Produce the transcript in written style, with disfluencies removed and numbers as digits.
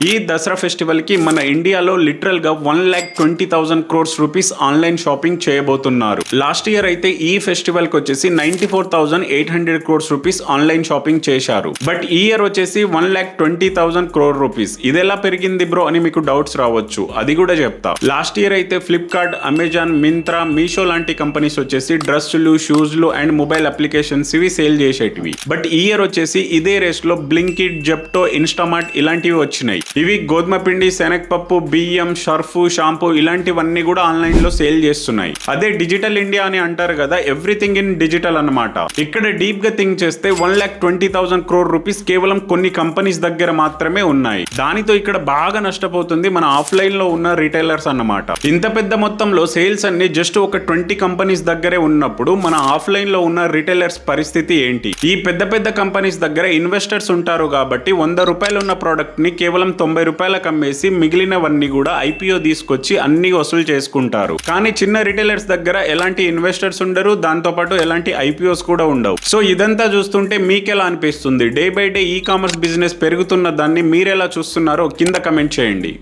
ఈ దసరా ఫెస్టివల్ కి మన ఇండియాలో లిటరల్ గా 1,20,000 crores రూపీస్ ఆన్లైన్ షాపింగ్ చేయబోతున్నారు. లాస్ట్ ఇయర్ అయితే ఈ ఫెస్టివల్ కి వచ్చేసి 94,800 crores రూపీస్ ఆన్లైన్ షాపింగ్ చేశారు. బట్ ఈ ఇయర్ వచ్చేసి 1,20,000 crore రూపీస్. ఇది ఎలా పెరిగింది బ్రో అని మీకు డౌట్స్ రావచ్చు, అది కూడా చెప్తా. లాస్ట్ ఇయర్ అయితే ఫ్లిప్కార్ట్, అమెజాన్, మింత్రా, మీషో లాంటి కంపెనీస్ వచ్చేసి డ్రెస్సులు, షూస్లు అండ్ మొబైల్ అప్లికేషన్స్ ఇవి సేల్ చేసేటివి. బట్ ఈ ఇయర్ వచ్చేసి ఇదే రేస్ లో బ్లింకిట్, జెప్టో, ఇన్స్టామార్ట్ ఇలాంటివి వచ్చినాయి. ఇవి గోధుమ పిండి, శనగపప్పు, బియ్యం, సర్ఫ్, షాంపూ ఇలాంటివన్నీ కూడా ఆన్లైన్ లో సేల్ చేస్తున్నాయి. అదే డిజిటల్ ఇండియా అని అంటారు కదా, ఎవ్రీథింగ్ ఇన్ డిజిటల్ అన్నమాట. ఇక్కడ డీప్ గా థింక్ చేస్తే 1,20,000 crore రూపీస్ కేవలం కొన్ని కంపెనీస్ దగ్గర మాత్రమే ఉన్నాయి. దానితో ఇక్కడ బాగా నష్టపోతుంది మన ఆఫ్లైన్ లో ఉన్న రిటైలర్స్ అన్నమాట. ఇంత పెద్ద మొత్తంలో సేల్స్ అన్ని జస్ట్ ఒక 20 కంపెనీస్ దగ్గరే ఉన్నప్పుడు మన ఆఫ్లైన్ లో ఉన్న రిటైలర్స్ పరిస్థితి ఏంటి? ఈ పెద్ద పెద్ద కంపెనీస్ దగ్గర ఇన్వెస్టర్స్ ఉంటారు కాబట్టి 100 రూపాయలు ఉన్న ప్రోడక్ట్ ని కేవలం 90 రూపాయలకు అమ్మేసి మిగిలినవన్నీ కూడా ఐపీఓ తీసుకొచ్చి అన్ని వసూలు చేసుకుంటారు. కానీ చిన్న రిటైలర్స్ దగ్గర ఎలాంటి ఇన్వెస్టర్స్ ఉండరు, దాంతో పాటు ఎలాంటి ఐపీఓస్ కూడా ఉండవు. సో ఇదంతా చూస్తుంటే మీకెలా అనిపిస్తుంది? Day by day e commerce business పెరుగుతున్న దాన్ని మీరెలా చూస్తున్నారో కింద కమెంట్ చేయండి.